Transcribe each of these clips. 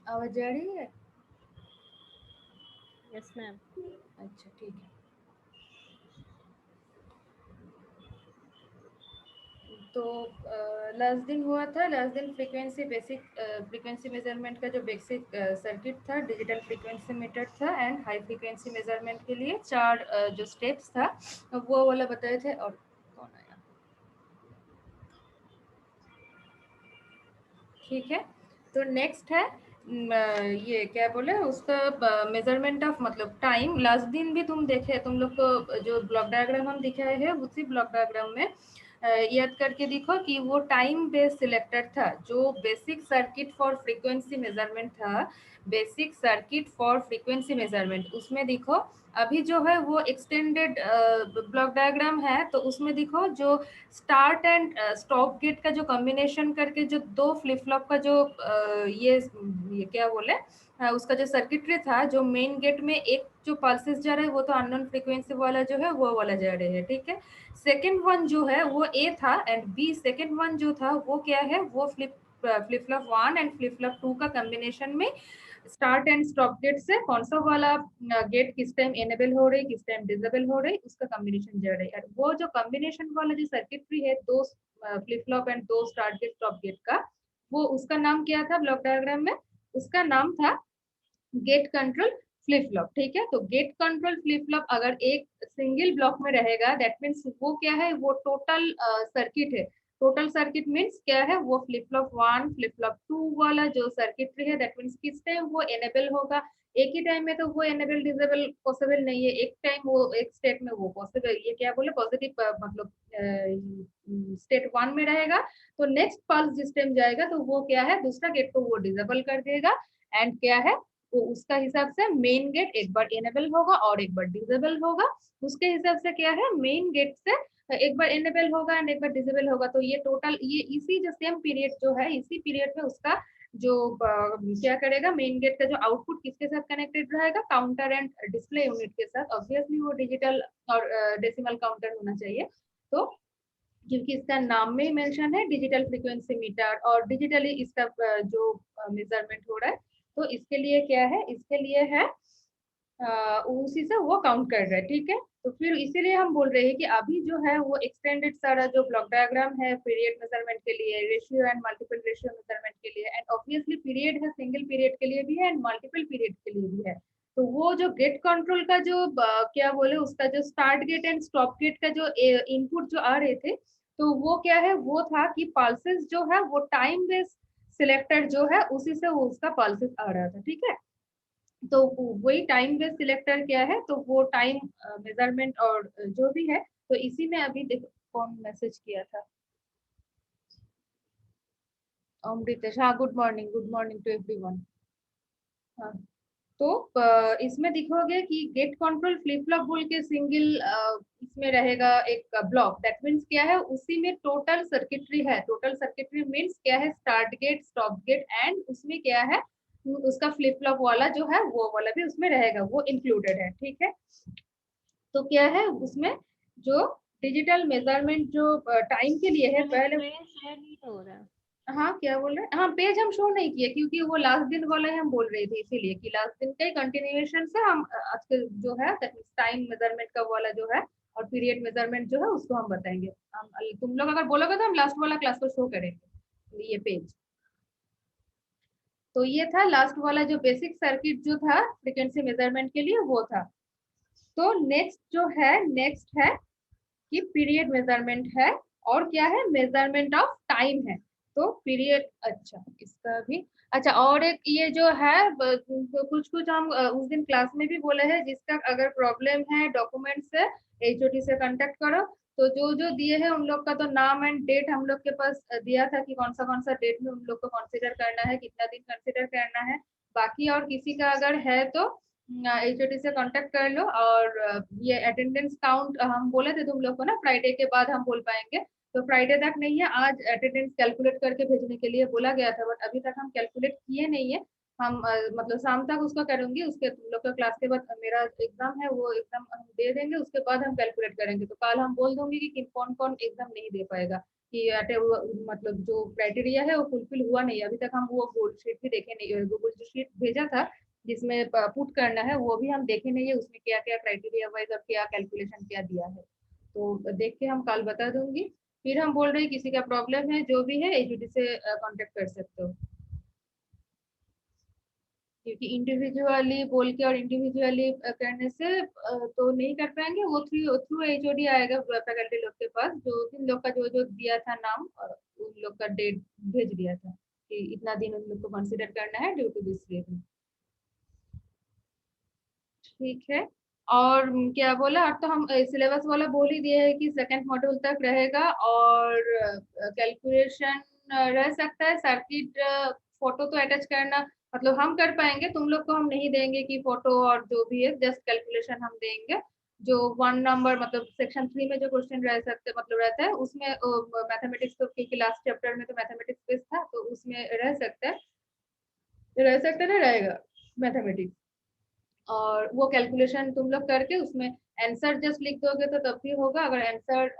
आवाज जा रही है? Yes ma'am. अच्छा ठीक है। तो लास्ट दिन हुआ था, लास्ट दिन फ्रीक्वेंसी बेसिक फ्रीक्वेंसी मेजरमेंट का जो बेसिक सर्किट था, डिजिटल फ्रीक्वेंसी मीटर था एंड हाई फ्रीक्वेंसी मेजरमेंट के लिए चार जो स्टेप्स था वो वाला बताए थे। और कौन आया? ठीक है। तो नेक्स्ट है ये क्या बोले उसका मेजरमेंट ऑफ मतलब टाइम। लास्ट दिन भी तुम देखे, तुम लोग को जो ब्लॉक डायग्राम हम दिखाए हैं उसी ब्लॉक डायग्राम में याद करके देखो कि वो टाइम बेस्ड सिलेक्टर था जो basic circuit for frequency measurement था। Basic circuit for frequency measurement उसमें देखो अभी जो है वो एक्सटेंडेड ब्लॉक डायग्राम है। तो उसमें देखो जो स्टार्ट एंड स्टॉप गेट का जो कॉम्बिनेशन करके जो दो फ्लिप फ्लॉप का जो ये क्या बोले उसका जो सर्किटरी था, जो मेन गेट में एक जो पल्सेस जा रहे हैं वो तो अननोन फ्रीक्वेंसी वाला जो है वो वाला जा रहे हैं। ठीक है। सेकेंड वन जो है वो ए था एंड बी। सेकेंड वन जो था वो क्या है, वो flip flop one and flip flop two का कॉम्बिनेशन में स्टार्ट एंड स्टॉप गेट से कौन सा वाला गेट किस टाइम एनेबल हो रही किस टाइम डिसेबल हो रही उसका कॉम्बिनेशन जा रही है। और वो जो कॉम्बिनेशन वाला जो सर्किटरी है दो फ्लिप फ्लॉप एंड दो स्टार्ट गेट स्टॉप गेट का, वो उसका नाम क्या था ब्लॉक डायग्राम में? उसका नाम था गेट कंट्रोल फ्लिप फ्लॉप। ठीक है। तो गेट कंट्रोल फ्लिप फ्लॉप अगर एक सिंगल ब्लॉक में रहेगा दैट मीन्स वो क्या है, वो टोटल सर्किट है। टोटल सर्किट मीन्स क्या है, वो flip flop one flip flop two वाला जो सर्किटरी है दैट मीन्स किस टाइम वो एनेबल होगा। एक ही टाइम में तो वो एनेबल डिसेबल पॉसिबल नहीं है, एक टाइम वो एक स्टेट में वो पॉसिबल, ये क्या बोले पॉजिटिव मतलब स्टेट वन में रहेगा। तो नेक्स्ट पल्स जिस टाइम जाएगा तो वो क्या है, दूसरा गेट को वो डिसेबल कर देगा एंड क्या है, तो उसका हिसाब से मेन गेट एक बार इनेबल होगा और एक बार डिसेबल होगा। उसके हिसाब से क्या है, मेन गेट से एक बार इनेबल होगा एंड एक बार डिसेबल होगा। तो ये टोटल ये इसी जो सेम पीरियड जो है इसी पीरियड में उसका जो क्या करेगा, मेन गेट का जो आउटपुट किसके साथ कनेक्टेड रहेगा, काउंटर एंड डिस्प्ले यूनिट के साथ। ऑब्वियसली वो डिजिटल और डेसिमल काउंटर होना चाहिए। तो क्योंकि इसका नाम में ही मेंशन है डिजिटल फ्रीक्वेंसी मीटर और डिजिटली इसका जो मेजरमेंट हो रहा है, तो इसके लिए क्या है, इसके लिए है उसी से वो काउंट कर रहा है। ठीक है। तो फिर इसीलिए हम बोल रहे हैं कि अभी जो है वो एक्सटेंडेड सारा जो ब्लॉक डायग्राम है पीरियड मेजरमेंट के लिए, ratio and multiple ratio measurement के लिए एंड ऑब्वियसली पीरियड है सिंगल पीरियड के लिए भी है एंड मल्टीपल पीरियड के लिए भी है। तो वो जो गेट कंट्रोल का जो क्या बोले उसका जो start gate and stop gate का जो इनपुट जो आ रहे थे, तो वो क्या है, वो था कि पल्सेस जो है वो टाइम बेस्ड सिलेक्टर जो है उसी से वो उसका पल्सेस आ रहा था। ठीक है। तो वही टाइम बेस्ड सिलेक्टर क्या है, तो वो टाइम मेजरमेंट और जो भी है, तो इसी में अभी देखो कौन मैसेज किया था, अमृतेश। हाँ, गुड मॉर्निंग टू एवरीवन। हाँ। तो इसमें दिखोगे कि गेट कंट्रोल फ्लिप फ्लॉप बोल के सिंगल इसमें रहेगा एक ब्लॉक। दैट मीन्स क्या है, उसी में टोटल सर्किटरी है। टोटल सर्किटरी मीन्स क्या है, start gate stop gate and उसमें क्या है, उसका फ्लिप फ्लॉप वाला जो है वो वाला भी उसमें रहेगा, वो इंक्लूडेड है। ठीक है। तो क्या है उसमें जो डिजिटल मेजरमेंट जो टाइम के लिए है मैम एक पहले। पेज शेयर नहीं हो रहा। हाँ क्या बोल रहे हैं, हाँ पेज हम शो नहीं किए क्योंकि वो लास्ट दिन वाला है, हम बोल रहे थे इसीलिए कि लास्ट दिन का कंटिन्यूएशन से हम आज के जो है टाइम मेजरमेंट का वाला जो है और पीरियड मेजरमेंट जो है उसको हम बताएंगे। हम तुम लोग अगर बोलोगे तो हम लास्ट वाला क्लास को शो करेंगे ये पेज। तो ये था लास्ट वाला जो बेसिक सर्किट जो था फ्रीक्वेंसी मेजरमेंट के लिए वो था। तो नेक्स्ट जो है, नेक्स्ट है कि पीरियड मेजरमेंट है और क्या है, मेजरमेंट ऑफ टाइम है। तो पीरियड, अच्छा इसका भी, अच्छा और एक ये जो है कुछ कुछ हम उस दिन क्लास में भी बोले हैं, जिसका अगर प्रॉब्लम है डॉक्यूमेंट से एचओडी से कांटेक्ट करो। तो जो जो दिए हैं उन लोग का तो नाम एंड डेट हम लोग के पास दिया था कि कौन सा डेट में उन लोग को कंसिडर करना है, कितना दिन कंसिडर करना है। बाकी और किसी का अगर है तो एचओडी से कांटेक्ट कर लो। और ये अटेंडेंस काउंट हम बोले थे तुम लोग को ना, फ्राइडे के बाद हम बोल पाएंगे। तो फ्राइडे तक नहीं है, आज अटेंडेंस कैलकुलेट करके भेजने के लिए बोला गया था बट अभी तक हम कैलकुलेट किए नहीं है। हम मतलब शाम तक उसको करूंगी, उसके तुम लोग का क्लास के बाद मेरा एग्जाम है, वो एग्जाम हम दे देंगे, उसके बाद हम कैलकुलेट करेंगे। तो कल हम बोल दूंगी कि कौन कौन एग्जाम नहीं दे पाएगा। कि मतलब जो क्राइटेरिया है वो फुलफिल हुआ नहीं, अभी तक हम वो गूगल शीट भी देखे नहीं, गूगल जो शीट भेजा था जिसमें पुट करना है वो भी हम देखे नहीं है, उसमें क्या क्या क्राइटेरिया वाइज और क्या कैलकुलेशन क्या दिया है। तो देख के हम कल बता दूंगी। फिर हम बोल रहे हैं किसी का प्रॉब्लम है जो भी है एचओडी से कांटेक्ट कर सकते हो, क्योंकि इंडिविजुअली बोल के और इंडिविजुअली करने से तो नहीं कर पाएंगे, वो थ्रू थ्रू एचओडी आएगा फैकल्टी लोग के पास, जो जिन लोग का जो जो दिया था नाम उन लोग का डेट भेज दिया था कि इतना दिन उन लोग को कंसिडर करना है ड्यू टू दिस रीजन। ठीक है। और क्या बोला, अब तो हम सिलेबस वाला बोल ही दिए है कि सेकंड मॉड्यूल तक रहेगा, और कैलकुलेशन रह सकता है, सर्किट फोटो तो अटैच करना मतलब हम कर पाएंगे, तुम लोग को हम नहीं देंगे कि फोटो और जो भी है, जस्ट कैलकुलेशन हम देंगे। जो 1 नंबर मतलब सेक्शन 3 में जो क्वेश्चन रह सकते मतलब रहता है उसमें मैथमेटिक्स तो, क्योंकि लास्ट चैप्टर में तो मैथमेटिक्स बेस था तो उसमें रह सकता है ना रहेगा मैथमेटिक्स। और वो कैलकुलेशन तुम लोग करके उसमें आंसर जस्ट लिख दोगे तो तब भी होगा, अगर आंसर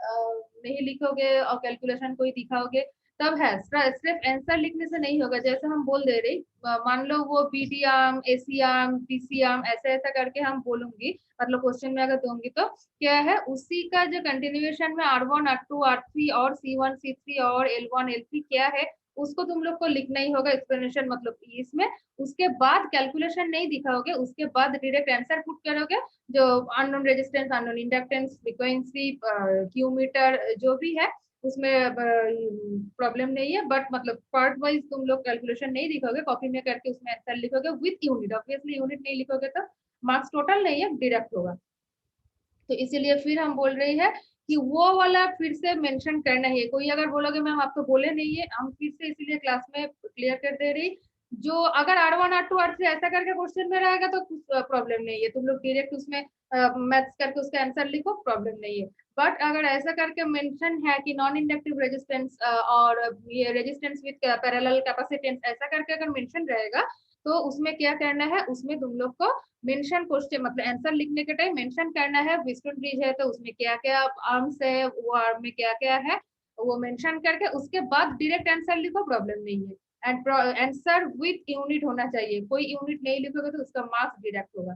नहीं लिखोगे और कैलकुलेशन कोई दिखाओगे तब है, सिर्फ आंसर लिखने से नहीं होगा, जैसे हम बोल दे रही मान लो वो BD arm AC arm PC arm ऐसा ऐसा करके हम बोलूंगी, मतलब क्वेश्चन में अगर दूंगी तो क्या है उसी का जो कंटिन्यूएशन में R1 R2 R3 और C1 C3 और L1 L3 क्या है उसको तुम लोग को लिखना ही होगा एक्सप्लेनेशन मतलब इसमें। उसके बाद कैलकुलेशन नहीं दिखाओगे, उसके बाद डायरेक्ट आंसर पुट करोगे, जो unknown resistance unknown inductance frequency Q meter जो भी है उसमें प्रॉब्लम नहीं है, बट मतलब पार्ट वाइज तुम लोग कैलकुलेशन नहीं दिखोगे, कॉपी में करके उसमें आंसर लिखोगे विथ यूनिट, ऑब्वियसली यूनिट नहीं लिखोगे तो मार्क्स टोटल नहीं है डायरेक्ट होगा। तो इसीलिए फिर हम बोल रही है कि वो वाला फिर से मेंशन करना है, कोई अगर बोलोगे मैम आप तो बोले नहीं है, हम फिर से इसीलिए क्लास में क्लियर कर दे रही, जो अगर R1 R2 R3 ऐसा करके क्वेश्चन में रहेगा तो कुछ प्रॉब्लम नहीं है, तुम लोग डायरेक्ट उसमें मैथ्स करके उसका आंसर लिखो, प्रॉब्लम नहीं है। बट अगर ऐसा करके मेंशन है कि नॉन इंडक्टिव रेजिस्टेंस और ये रेजिस्टेंस विद पैरेलल कैपेसिटेंस ऐसा करके अगर मेंशन रहेगा तो उसमें क्या करना है, उसमें तुम लोग को मेंशन क्वेश्चन मतलब आंसर लिखने के टाइम मेंशन करना है, विस्टन ब्रिज है तो उसमें क्या क्या आर्म्स है, वो आर्म में क्या क्या है वो मेंशन करके उसके बाद डायरेक्ट आंसर लिखो, प्रॉब्लम नहीं है। एंड आंसर विथ यूनिट होना चाहिए, कोई यूनिट नहीं लिखोगे तो उसका मार्क्स डायरेक्ट होगा।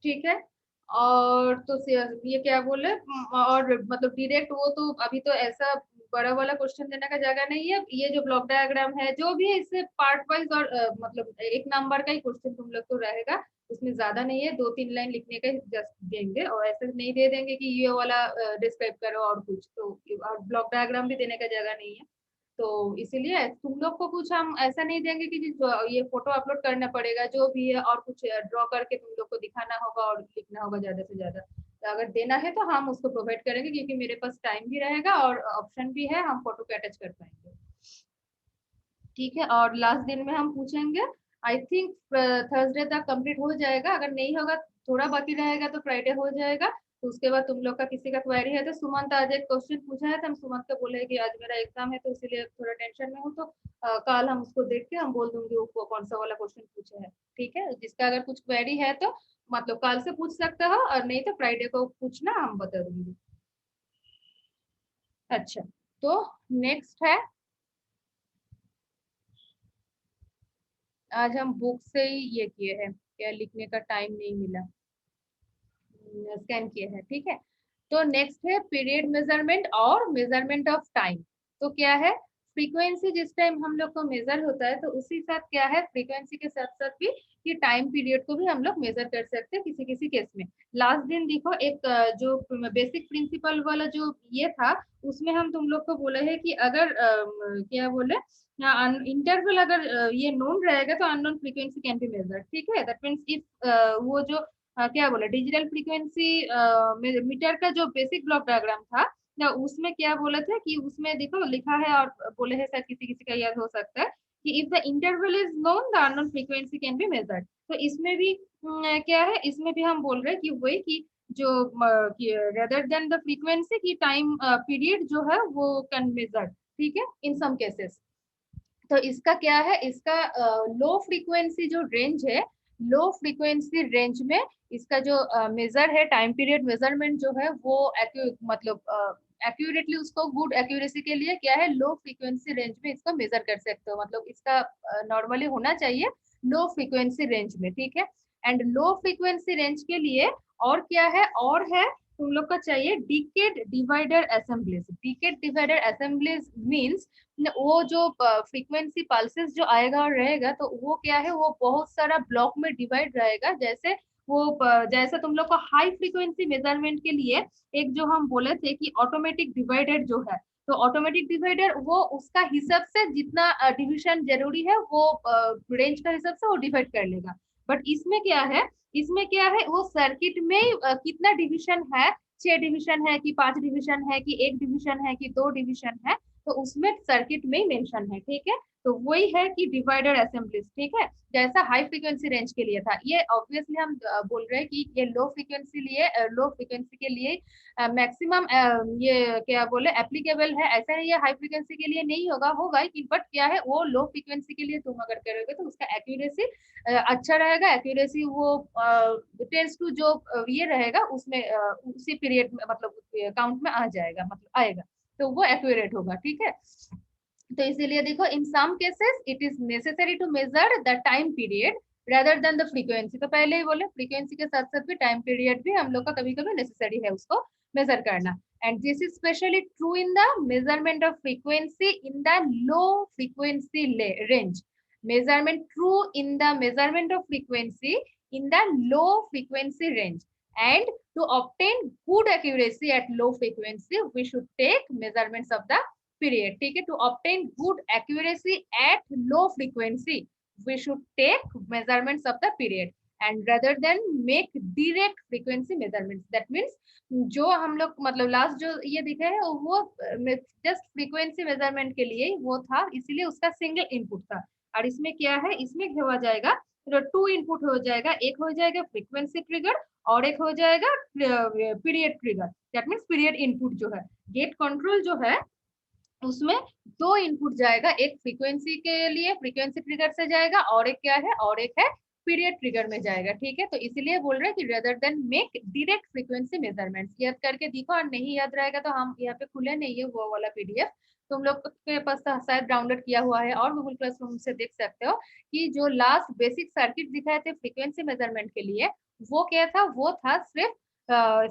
ठीक है। और तो ये क्या बोले और मतलब डायरेक्ट वो तो अभी तो ऐसा बड़ा वाला क्वेश्चन देने का जगह नहीं है, ये जो ब्लॉक डायग्राम है जो भी है इससे पार्ट वाइज और मतलब 1 नंबर का ही क्वेश्चन तुम लोग को रहेगा, उसमें ज्यादा नहीं है, 2-3 लाइन लिखने का जस्ट देंगे, और ऐसे नहीं दे देंगे कि ये वाला डिस्क्राइब करो और कुछ तो, और ब्लॉक डायग्राम भी देने का जगह नहीं है। तो इसीलिए तुम लोग को कुछ हम ऐसा नहीं देंगे कि ये फोटो अपलोड करना पड़ेगा, जो भी है और कुछ ड्रॉ करके तुम लोग को दिखाना होगा और लिखना होगा ज्यादा से ज्यादा, तो अगर देना है तो हम उसको प्रोवाइड करेंगे, क्योंकि मेरे पास टाइम भी रहेगा और ऑप्शन भी है, हम फोटो को अटैच कर पाएंगे। ठीक है। और लास्ट दिन में हम पूछेंगे, आई थिंक थर्सडे तक कंप्लीट हो जाएगा, अगर नहीं होगा थोड़ा बाकी रहेगा तो फ्राइडे हो जाएगा। तो उसके बाद तुम लोग का किसी का क्वेरी है तो सुमंत आज एक क्वेश्चन पूछा है तो हम सुमंत को बोले कि आज मेरा एग्जाम है तो इसीलिए थोड़ा टेंशन में हूँ, तो कल हम उसको देख के हम बोल दूंगी वो कौन सा वाला क्वेश्चन पूछा है। ठीक है, जिसका अगर कुछ क्वेरी है तो मतलब कल से पूछ सकते हो, और नहीं तो फ्राइडे को पूछना, हम बता दूंगी। अच्छा, तो नेक्स्ट है, आज हम बुक से ही ये किए हैं, क्या लिखने का टाइम नहीं मिला, स्कैन किए हैं। ठीक है। तो नेक्स्ट है पीरियड मेजरमेंट और मेजरमेंट ऑफ टाइम। तो क्या है, फ्रीक्वेंसी जिस टाइम हम लोग को मेजर होता है तो उसी साथ क्या है फ्रीक्वेंसी के साथ साथ भी ये टाइम पीरियड को भी हम लोग मेजर कर सकते हैं किसी किसी केस में। लास्ट दिन देखो एक जो बेसिक प्रिंसिपल वाला जो ये था उसमें हम तुम लोग को बोले है कि अगर क्या बोले इंटरवल अगर ये नोन रहेगा तो unknown frequency can be measure. ठीक है, दैट मीन्स इफ वो जो क्या बोला डिजिटल फ्रीक्वेंसी मीटर का जो बेसिक ब्लॉक डायग्राम था ना उसमें क्या बोला था कि उसमें देखो लिखा है और बोले है शायद किसी किसी का याद हो सकता है कि if the interval is known the unknown frequency can be measured. तो इसमें भी क्या है, इसमें भी हम बोल रहे हैं कि वही कि जो रेदर देन द फ्रीक्वेंसी की टाइम पीरियड जो है वो कैन मेजर्ड। ठीक है, इन सम केसेस। तो इसका क्या है, इसका लो फ्रीक्वेंसी जो रेंज है, लो फ्रीक्वेंसी रेंज में इसका जो मेजर है टाइम पीरियड मेजरमेंट जो है वो मतलब एक्यूरेटली उसको गुड एक्यूरेसी के लिए क्या है लो फ्रीक्वेंसी रेंज में इसको मेजर कर सकते हो, मतलब इसका नॉर्मली होना चाहिए लो फ्रीक्वेंसी रेंज में, ठीक है। एंड लो फ्रीक्वेंसी रेंज के लिए और क्या है, और है तुम लोग का चाहिए decade divider assemblies. Decade divider assemblies means वो जो फ्रीक्वेंसी पल्सेस जो आएगा और रहेगा तो वो क्या है वो बहुत सारा ब्लॉक में डिवाइड रहेगा। जैसे वो जैसे तुम लोग को हाई फ्रीक्वेंसी मेजरमेंट के लिए एक जो हम बोले थे कि ऑटोमेटिक डिवाइडर जो है, तो ऑटोमेटिक डिवाइडर वो उसका हिसाब से जितना डिवीजन जरूरी है वो रेंज का हिसाब से वो डिवाइड कर लेगा। बट इसमें क्या है, इसमें क्या है वो सर्किट में कितना डिवीजन है, 6 डिवीजन है कि 5 डिवीजन है कि 1 डिवीजन है कि 2 डिवीजन है, तो उसमें सर्किट में ही मेंशन है, ठीक है। तो वही है कि डिवाइडर असेंबलीज, ठीक है। जैसा हाई फ्रीक्वेंसी रेंज के लिए था, ये ऑब्वियसली हम बोल रहे हैं कि ये लो फ्रीक्वेंसी लिए लो फ्रीक्वेंसी के लिए मैक्सिमम ये क्या बोले एप्लीकेबल है, ऐसा नहीं है हाई फ्रीक्वेंसी के लिए नहीं होगा, होगा कि बट क्या है वो लो फ्रीक्वेंसी के लिए तुम अगर करोगे तो उसका एक्यूरेसी अच्छा रहेगा। एक्यूरेसी वो टेंस टू जो ये रहेगा उसमें उसी पीरियड में मतलब काउंट में आ जाएगा, मतलब आएगा, तो वो एक्यूरेट होगा, ठीक है। तो इसीलिए देखो in some cases it is necessary to measure the time period rather than the frequency. तो पहले ही बोले फ्रीक्वेंसी के साथ साथ भी टाइम पीरियड भी हम लोग का कभी कभी नेसेसरी है उसको मेजर करना। And this is specially true in the measurement of frequency in the low frequency range. measurement true in the measurement of frequency in the low frequency range, and to obtain good accuracy at low frequency we should take measurements of the period, ठीक है। To obtain good accuracy at low frequency we should take measurements of the period and rather than make direct frequency measurements. That means जो हम लोग मतलब last जो ये दिखे है वो जस्ट फ्रीक्वेंसी मेजरमेंट के लिए वो था, इसीलिए उसका सिंगल इनपुट था। और इसमें क्या है, इसमें हुआ जाएगा तो 2 इनपुट हो जाएगा, एक हो जाएगा फ्रीक्वेंसी ट्रिगर और एक हो जाएगा period trigger. That means period input जो है गेट कंट्रोल जो है उसमें 2 इनपुट जाएगा, एक फ्रीक्वेंसी के लिए फ्रीक्वेंसी ट्रिगर से जाएगा और एक क्या है और एक है पीरियड ट्रिगर में जाएगा, ठीक है। तो इसीलिए बोल रहे हैं कि rather than make direct frequency measurements. याद करके देखो और नहीं याद रहेगा तो हम यहाँ पे खुले नहीं है वो वाला पीडीएफ, तुम लोग के पास शायद डाउनलोड किया हुआ है और गूगल क्लासरूम से देख सकते हो कि जो लास्ट बेसिक सर्किट दिखाए थे फ्रीक्वेंसी मेजरमेंट के लिए वो क्या था, वो था सिर्फ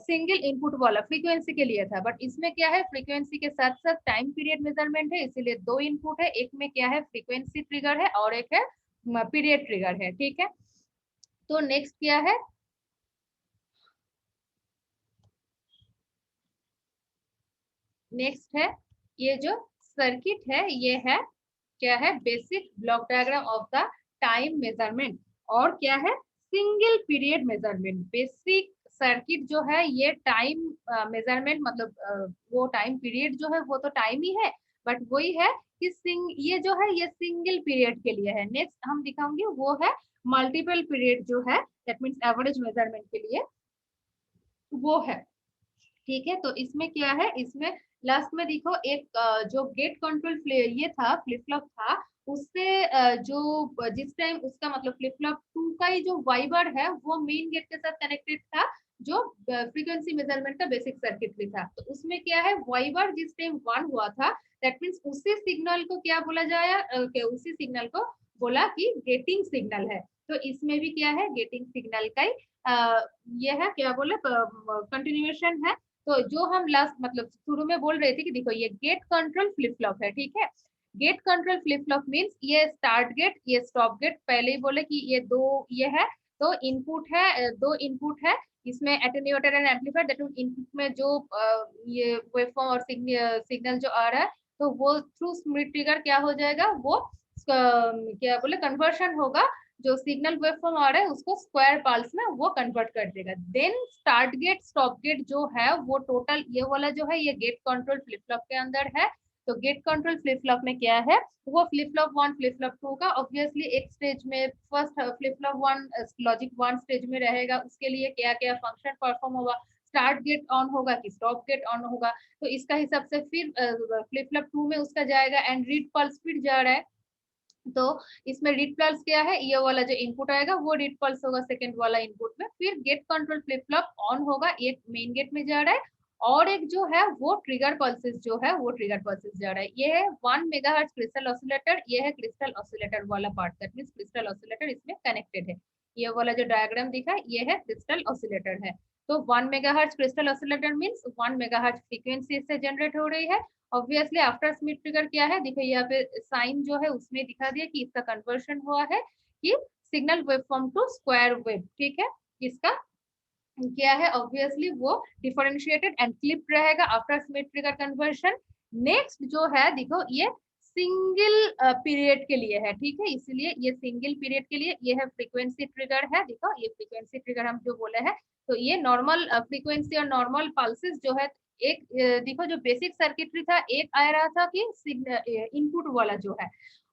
सिंगल इनपुट वाला फ्रीक्वेंसी के लिए था। बट इसमें क्या है फ्रीक्वेंसी के साथ साथ टाइम पीरियड मेजरमेंट है, इसीलिए 2 इनपुट है, एक में क्या है फ्रीक्वेंसी ट्रिगर है और एक है पीरियड ट्रिगर है, ठीक है। तो नेक्स्ट क्या है, नेक्स्ट है ये जो सर्किट है ये है क्या है basic block diagram of the time measurement और क्या है single period measurement. Basic circuit जो है ये टाइम मेजरमेंट मतलब वो टाइम पीरियड जो है वो तो टाइम ही है बट वही है कि ये जो है ये सिंगल पीरियड के लिए है। नेक्स्ट हम दिखाऊंगे वो है मल्टीपल पीरियड जो है दैट मीन्स एवरेज मेजरमेंट के लिए वो है, ठीक है। तो इसमें क्या है, इसमें लास्ट में देखो एक जो गेट कंट्रोल ये था फ्लिप फ्लॉप था उससे जो जिस टाइम उसका मतलब फ्लिप फ्लॉप 2 का ही जो वाइबर है वो मेन गेट के साथ कनेक्टेड था जो फ्रीक्वेंसी मेजरमेंट का बेसिक सर्किट भी था। तो उसमें क्या है वाइबर जिस टाइम 1 हुआ था दैट मीन्स उसी सिग्नल को क्या बोला जाए उसी सिग्नल को बोला कि गेटिंग सिग्नल है। तो इसमें भी क्या है गेटिंग सिग्नल का ही ये है क्या बोले कंटिन्यूएशन है। तो जो हम लास्ट मतलब शुरू में बोल रहे थे कि देखो ये गेट कंट्रोल फ्लिप फ्लॉप है, ठीक है। Gate control flip flop means ये स्टार्ट गेट ये स्टॉप गेट, पहले ही बोले कि ये दो ये है तो इनपुट है 2 इनपुट है इसमें attenuator and amplifier that means input में जो ये वेवफॉर्म और सिग्नल जो आ रहा है तो वो थ्रू स्मिथ ट्रिगर क्या हो जाएगा वो क्या बोले कन्वर्शन होगा, जो सिग्नल वेवफॉर्म आ रहा है उसको स्क्वायर पल्स में वो कन्वर्ट कर देगा। Then start gate stop gate जो है वो टोटल ये वाला जो है ये गेट कंट्रोल फ्लिप फ्लॉप के अंदर है। तो गेट कंट्रोल फ्लिप फ्लॉप में क्या है वो फ्लिप फ्लॉप 1 फ्लिप फ्लॉप 2 का ऑब्वियसली एक स्टेज में first flip flop 1 logic 1 stage में रहेगा, उसके लिए क्या क्या फंक्शन परफॉर्म होगा, स्टार्ट गेट ऑन होगा कि स्टॉप गेट ऑन होगा, तो इसका हिसाब से फिर फ्लिप फ्लॉप 2 में उसका जाएगा एंड रीड पल्स फिर जा रहा है तो इसमें रीड पल्स क्या है, ये वाला जो इनपुट आएगा वो रीड पल्स होगा सेकंड वाला इनपुट में। फिर gate control flip flop on होगा, एक मेन गेट में जा रहा है, और एक जो है वो ट्रिगर पल्सेस जो है वो ट्रिगर पल्सेस जा रहा है। ये है 1 मेगाहर्ट्ज क्रिस्टल ऑसिलेटर, ये है क्रिस्टल ऑसिलेटर वाला part, that means crystal oscillator इसमें कनेक्टेड है। ये वाला जो डायग्राम दिखा है ये है क्रिस्टल ऑसिलेटर है। तो 1 megahertz crystal oscillator means 1 megahertz frequency से जनरेट हो रही है। ऑब्वियसली आफ्टर स्मिथ ट्रिगर क्या है, देखो यहाँ पे साइन जो है उसमें दिखा दिया कि इसका कन्वर्शन हुआ है कि signal waveform to square wave, ठीक है। इसका क्या है, ऑब्वियसली वो डिफरेंशिएटेड एंड क्लिप्ड रहेगा after Schmitt trigger conversion. Next जो है देखो ये सिंगल पीरियड के लिए है, ठीक है, इसलिए ये सिंगल पीरियड के लिए ये है फ्रीक्वेंसी ट्रिगर है। देखो ये फ्रीक्वेंसी ट्रिगर हम जो बोले हैं, तो ये नॉर्मल फ्रीक्वेंसी और नॉर्मल पल्सेस जो है, एक देखो जो बेसिक सर्किटरी था, एक आ रहा था कि इनपुट वाला जो है,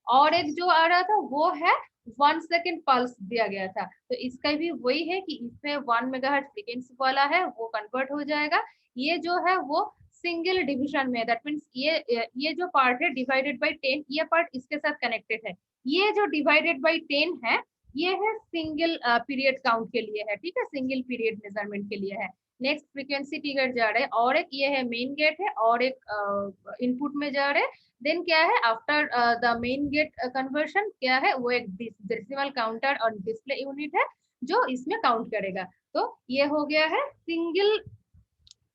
और एक जो आ रहा था वो है 1 सेकेंड पल्स दिया गया था। तो इसका भी वही है कि इसमें 1 मेगाहर्ट्ज फ्रीक्वेंसी वाला है वो कन्वर्ट हो जाएगा। ये जो है वो सिंगल डिविजन में, दैट मीन्स ये जो पार्ट है डिवाइडेड बाई 10, ये पार्ट इसके साथ कनेक्टेड है। ये जो डिवाइडेड बाई 10 है ये है सिंगल पीरियड काउंट के लिए है, ठीक है, सिंगल पीरियड मेजरमेंट के लिए है। नेक्स्ट फ्रीक्वेंसी ट्रिगर जा रहा है, और एक ये है मेन गेट है, और एक इनपुट में जा रहे हैं। देन क्या है, after the main gate conversion क्या है, वो एक डेसिमल काउंटर और डिस्प्ले यूनिट है जो इसमें काउंट करेगा। तो ये हो गया है सिंगल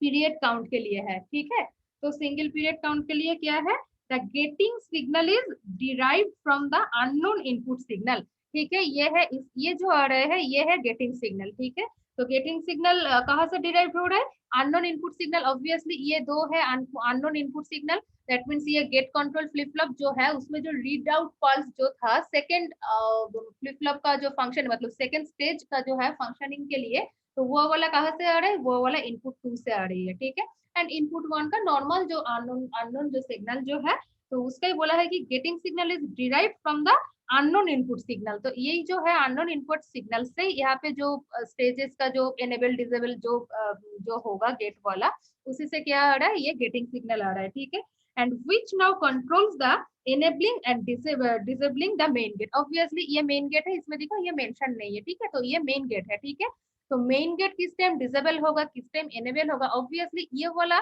पीरियड काउंट के लिए है, ठीक है। तो सिंगल पीरियड काउंट के लिए क्या है, the getting signal is derived from the unknown input signal, ठीक है। ये है ये जो आ रहे हैं ये है गेटिंग सिग्नल, ठीक है। तो गेटिंग सिग्नल कहाँ से डिराइव हो रहा है, अननोन इनपुट सिग्नल। ऑब्वियसली ये दो है unknown input signal, that means ये गेट कंट्रोल फ्लिप फ्लॉप जो है उसमें जो रीड आउट पल्स जो था सेकंड फ्लिप फ्लॉप का जो फंक्शन, मतलब सेकंड स्टेज का जो है फंक्शनिंग के लिए, तो वो वाला कहाँ से आ रहा है, वो वाला इनपुट 2 से आ रही है, ठीक है। एंड इनपुट 1 का नॉर्मल जो अननोन जो सिग्नल जो है, तो उसका ही बोला है कि getting signal is derived from the unknown input signal. तो यही जो है अननोन इनपुट सिग्नल से यहाँ पे जो स्टेजेस का जो एनेबल डिसेबल जो होगा गेट वाला, उसी से क्या आ रहा है, ये गेटिंग सिग्नल आ रहा है, ठीक है। And which now controls the enabling and disabling the main gate। Obviously ये मेन गेट है, इसमें देखो ये मेंशन नहीं है, ठीक है, तो ये मेन गेट है, ठीक है। तो मेन गेट किस टाइम डिसेबल होगा, किस टाइम एनेबल होगा, ऑब्वियसली ये वाला,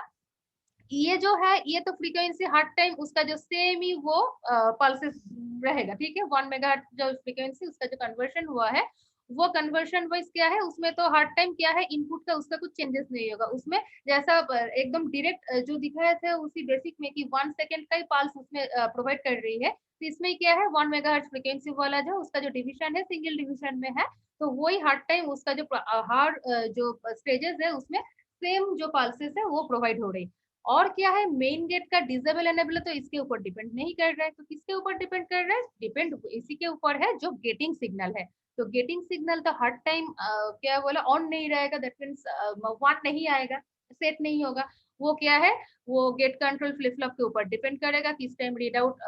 ये जो है ये तो फ्रीक्वेंसी हर टाइम उसका जो सेम ही वो पल्सेस रहेगा, ठीक है। 1 मेगाहर्ट्ज जो फ्रीक्वेंसी उसका जो कन्वर्शन हुआ है, वो कन्वर्शन वाइज क्या है, उसमें तो हर टाइम क्या है इनपुट का उसका कुछ चेंजेस नहीं होगा उसमें, जैसा एकदम डायरेक्ट जो दिखाया था उसी बेसिक में कि 1 सेकेंड का ही पल्स उसमें प्रोवाइड कर रही है। तो इसमें क्या है 1 मेगाहर्ट्ज फ्रीक्वेंसी वाला जो उसका जो डिविजन है सिंगल डिविजन में है, तो वही हर टाइम उसका जो हर जो स्टेजेस है उसमें सेम जो पल्सेस है वो प्रोवाइड हो रही। और क्या है, मेन गेट का डिसेबल एनेबल तो इसके ऊपर डिपेंड नहीं कर रहा है, तो किसके ऊपर डिपेंड कर रहा है, डिपेंड इसी के ऊपर है जो गेटिंग सिग्नल है। तो गेटिंग सिग्नल तो हर टाइम क्या बोला ऑन नहीं रहेगा, दैट मीन्स वन नहीं आएगा, सेट नहीं होगा। वो क्या है, वो गेट कंट्रोल फ्लिप फ्लॉप के ऊपर डिपेंड करेगा किस टाइम रीड आउट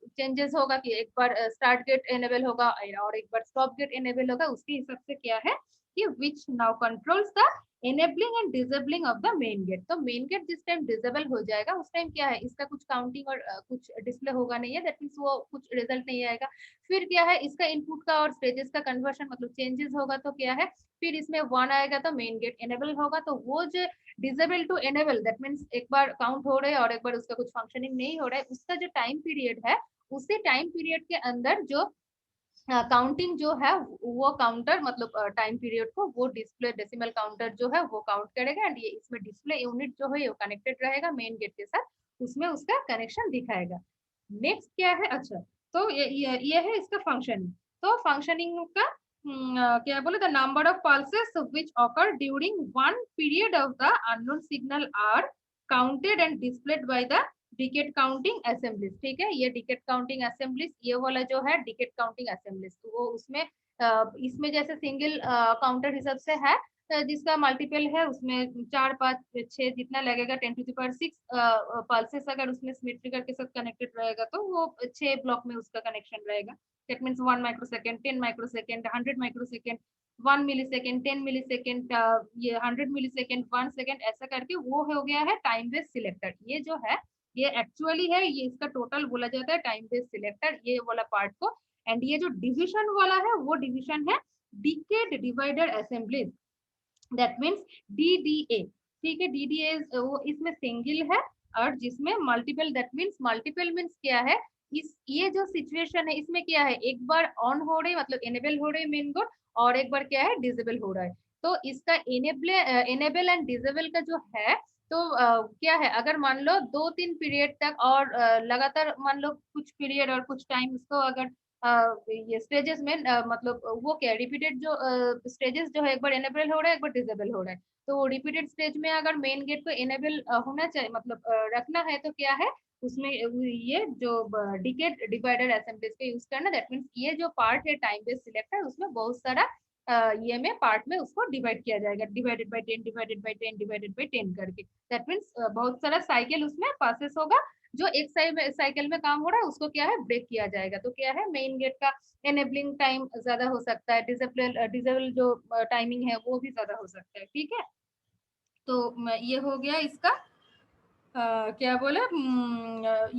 चेंजेस होगा, कि एक बार स्टार्ट गेट एनेबल होगा और एक बार स्टॉप गेट एनेबल होगा, उसके हिसाब से क्या है कि which now controls the enabling and disabling of the main gate। तो मेन गेट जिस टाइम डिसेबल हो जाएगा उस टाइम क्या है, इसका कुछ काउंटिंग और कुछ डिस्प्ले होगा नहीं है, दैट मींस वो कुछ रिजल्ट नहीं आएगा। फिर क्या है, इसका इनपुट का और स्टेजेस का कन्वर्शन मतलब चेंजेस होगा, तो क्या है फिर इसमें 1 आएगा तो मेन गेट एनेबल होगा। तो वो जो disable to enable, that means एक बार काउंट हो रहा है और एक बार उसका कुछ फंक्शनिंग नहीं हो रहा है, उसका जो टाइम पीरियड है उसी टाइम पीरियड के अंदर जो काउंटिंग जो है वो काउंटर मतलब टाइम पीरियड को वो डिस्प्ले डेसिमल काउंटर जो है वो काउंट करेगा, एंड ये इसमें डिस्प्ले यूनिट जो है ये कनेक्टेड रहेगा मेन गेट के साथ, उसमें उसका कनेक्शन दिखाएगा। नेक्स्ट क्या है, अच्छा, तो ये है इसका फंक्शनिंग। तो फंक्शनिंग का क्या बोले, the number of pulses which occur during one period of the unknown signal are counted and displayed by the decade counting assemblies, ठीक है। ये डिकेट काउंटिंग असेंबलीज ये वाला जो है डिकेट काउंटिंग असेंबलीज, तो वो उसमें इसमें जैसे सिंगल काउंटर हिसाब से है, जिसका मल्टीपल है उसमें 4 5 6 जितना लगेगा 10⁶ पल्सेस अगर उसमें स्मिथ ट्रिगर के साथ कनेक्टेड रहेगा तो वो 6 ब्लॉक में उसका कनेक्शन रहेगा। That means 1 microsecond 10 microsecond 100 microsecond 1 millisecond 10 millisecond ये 100 मिलीसेकंड 1 सेकंड ऐसा करके वो हो गया है टाइम बेस्ड सिलेक्टर। ये जो है ये एक्चुअली है, ये इसका टोटल बोला जाता है टाइम बेस्ड सिलेक्टर, ये वाला पार्ट को एंड ये जो डिविजन वाला है वो डिविजन है decade divider assemblies, that means DDA. ठीक है, डीडीए वो इसमें सिंगल है, और जिसमें multiple, that means multiple means क्या है, इस ये जो सिचुएशन है इसमें क्या है, एक बार ऑन हो रही मतलब इनेबल हो रही मेन बोर्ड, और एक बार क्या है डिसेबल हो रहा है। तो इसका इनेबल एंड डिसेबल का जो है, तो क्या है, अगर मान लो 2-3 पीरियड तक और लगातार मान लो कुछ पीरियड और कुछ टाइम उसको अगर ये स्टेजेस में मतलब वो क्या रिपीटेड जो स्टेजेस जो है, एक बार इनेबल हो रहा है एक बार डिसेबल हो रहा है, तो रिपीटेड स्टेज में अगर मेन गेट को इनेबल होना चाहिए मतलब रखना है, तो क्या है उसमें ये जो डिकेड डिवाइडर असेंबलीज का यूज करना, दैट मीन्स ये जो पार्ट है टाइम बेस्ड सिलेक्टर उसमें बहुत सारा ये में पार्ट में उसको डिवाइड किया जाएगा, divided by 10 divided by 10 divided by 10 करके, दैट मीन्स बहुत सारा साइकिल उसमें पासेस होगा, जो एक साइकिल में काम हो रहा है उसको क्या है ब्रेक किया जाएगा। तो क्या है मेन गेट का एनेबलिंग टाइम ज्यादा हो सकता है, डिसेबल जो टाइमिंग है वो भी ज्यादा हो सकता है। ठीक है, तो ये हो गया इसका क्या बोले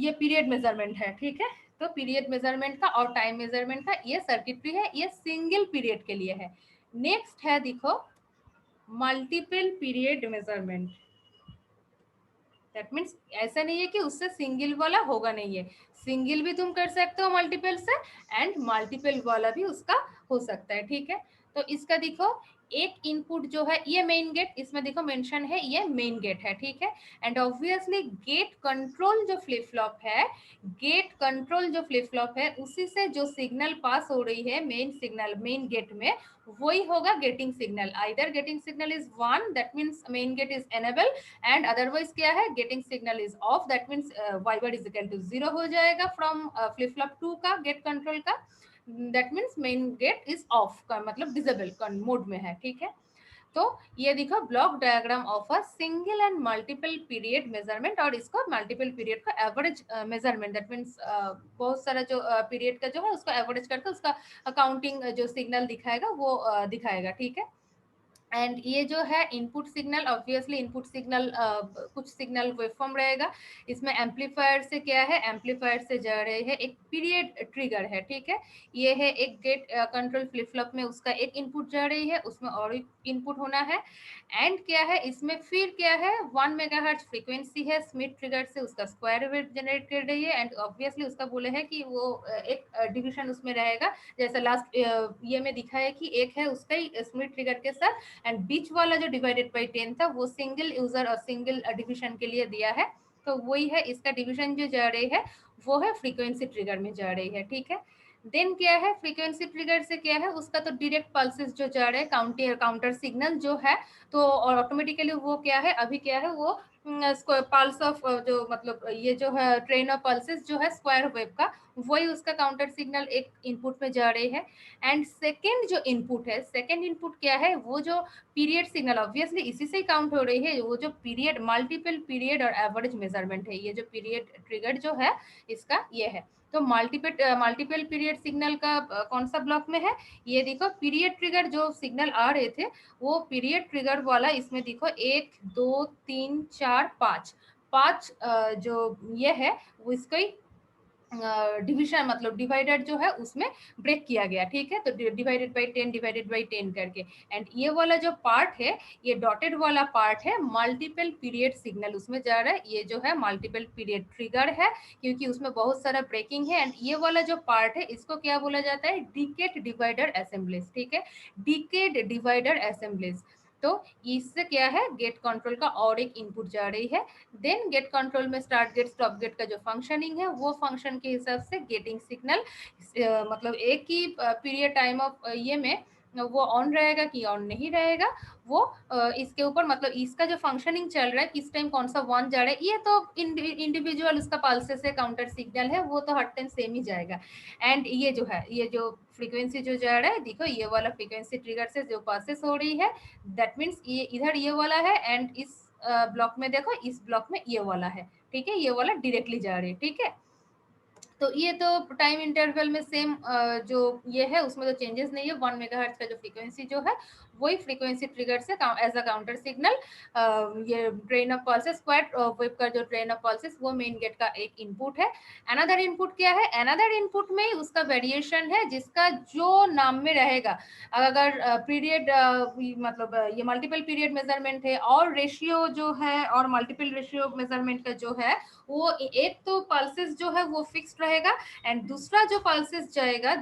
ये पीरियड मेजरमेंट है। ठीक है, तो पीरियड मेजरमेंट का और टाइम मेजरमेंट का ये सर्किटरी है, ये सिंगल पीरियड के लिए है। नेक्स्ट है देखो multiple period measurement, that means ऐसा नहीं है कि उससे सिंगल वाला होगा नहीं है, सिंगल भी तुम कर सकते हो मल्टीपल से, एंड मल्टीपल वाला भी उसका हो सकता है। ठीक है, तो इसका देखो एक इनपुट जो है ये मेन गेट, इसमें देखो मेंशन है ये मेन गेट है। ठीक है, एंड ऑब्वियसली गेट कंट्रोल जो फ्लिप फ्लॉप है, गेट कंट्रोल जो फ्लिप फ्लॉप है उसी से जो सिग्नल पास हो रही है मेन सिग्नल मेन गेट में, वही होगा gating signal. Either gating signal is 1, that means main gate is enable, and otherwise क्या है gating signal is off, that means y bar is equal to 0 हो जाएगा फ्रॉम फ्लिप फ्लॉप 2 का gate control का, that means main gate is off का मतलब disable mode में है। ठीक है, तो ये देखो block diagram of a single and multiple period measurement, और इसको मल्टीपल पीरियड का एवरेज मेजरमेंट, दैट मीन्स बहुत सारा जो पीरियड का जो है उसको एवरेज करके उसका अकाउंटिंग जो सिग्नल दिखाएगा वो दिखाएगा। ठीक है, एंड ये जो है input signal, obviously input signal कुछ सिग्नल वेवफॉर्म रहेगा, इसमें एम्पलीफायर से क्या है, एम्पलीफायर से जा रहे हैं एक पीरियड ट्रिगर है। ठीक है, ये है एक गेट कंट्रोल फ्लिप फ्लॉप में उसका एक इनपुट जा रही है, उसमें और इनपुट होना है, एंड क्या है इसमें फिर क्या है 1 मेगाहर्ट्ज फ्रीक्वेंसी है, स्मिथ ट्रिगर से उसका स्क्वायर वेव जनरेट कर रही है, एंड ऑब्वियसली उसका बोले है कि वो एक डिविजन उसमें रहेगा, जैसा लास्ट ये में दिखा है कि एक है उसका ही स्मिथ ट्रिगर के साथ, एंड बीच वाला जो डिवाइडेड बाय 10 था वो सिंगल यूजर और सिंगल डिविजन के लिए दिया है, तो वही है इसका डिविजन जो जा रही है वो है फ्रीक्वेंसी ट्रिगर में जा रही है। ठीक है, देन क्या है फ्रीक्वेंसी ट्रिगर से क्या है उसका तो डायरेक्ट पल्सेस जो जा रहे हैं काउंटर सिग्नल जो है, तो और ऑटोमेटिकली वो क्या है अभी क्या है वो पल्स ऑफ जो मतलब ये जो है ट्रेन ऑफ पल्सेस जो है स्क्वायर वेव का, वही उसका काउंटर सिग्नल एक इनपुट में जा रही है। एंड सेकेंड जो इनपुट है, सेकेंड इनपुट क्या है वो जो पीरियड सिग्नल, ऑब्वियसली इसी से काउंट हो रही है, वो जो पीरियड मल्टीपल पीरियड और एवरेज मेजरमेंट है, ये जो पीरियड ट्रिगर जो है इसका ये है। तो मल्टीपल पीरियड सिग्नल का कौन सा ब्लॉक में है, ये देखो पीरियड ट्रिगर जो सिग्नल आ रहे थे वो पीरियड ट्रिगर वाला इसमें देखो 1 2 3 4 5 5 जो ये है वो इसका डिविजन मतलब डिवाइडेड जो है उसमें ब्रेक किया गया। ठीक है, तो डिवाइडेड बाय 10 डिवाइडेड बाय 10 करके, एंड ये वाला जो पार्ट है ये डॉटेड वाला पार्ट है मल्टीपल पीरियड सिग्नल उसमें जा रहा है, ये जो है मल्टीपल पीरियड ट्रिगर है क्योंकि उसमें बहुत सारा ब्रेकिंग है, एंड ये वाला जो पार्ट है इसको क्या बोला जाता है डिकेड डिवाइडर असेंबलीज। ठीक है, डिकेड डिवाइडर असेंबलीज, तो इससे क्या है गेट कंट्रोल का और एक इनपुट जा रही है, देन गेट कंट्रोल में स्टार्ट गेट स्टॉप गेट का जो फंक्शनिंग है वो फंक्शन के हिसाब से गेटिंग सिग्नल मतलब एक ही पीरियड टाइम ऑफ ये में वो ऑन रहेगा कि ऑन नहीं रहेगा, वो इसके ऊपर मतलब इसका जो फंक्शनिंग चल रहा है किस टाइम कौन सा वन जा रहा है, ये तो इंडिविजुअल उसका पल्सेस से काउंटर सिग्नल है वो तो हर टाइम सेम ही जाएगा। एंड ये जो है ये जो फ्रीक्वेंसी जो जा रहा है देखो ये वाला फ्रीक्वेंसी ट्रिगर से जो पासेस हो रही है, दैट मीन्स ये इधर ये वाला है, एंड इस ब्लॉक में देखो इस ब्लॉक में ये वाला है। ठीक है, ये वाला डायरेक्टली जा रही है। ठीक है, तो ये तो टाइम इंटरवल में सेम जो ये है उसमें तो चेंजेस नहीं है, 1 मेगाहर्ट्ज का जो फ्रीक्वेंसी जो है वही फ्रीक्वेंसी ट्रिगर से एज अ काउंटर सिग्नल ये train of pulses, quad wave का जो ट्रेन ऑफ पल्सेस वो मेन गेट का एक इनपुट है। अनदर इनपुट क्या है, अनदर इनपुट में उसका वेरिएशन है जिसका जो नाम में रहेगा। अगर पीरियड मतलब ये मल्टीपल पीरियड मेजरमेंट है और रेशियो जो है और मल्टीपल रेशियो मेजरमेंट का जो है वो एक तो पल्सेस जो है वो फिक्स्ड रहेगा एंड दूसरा जो पल्सेस जाएगा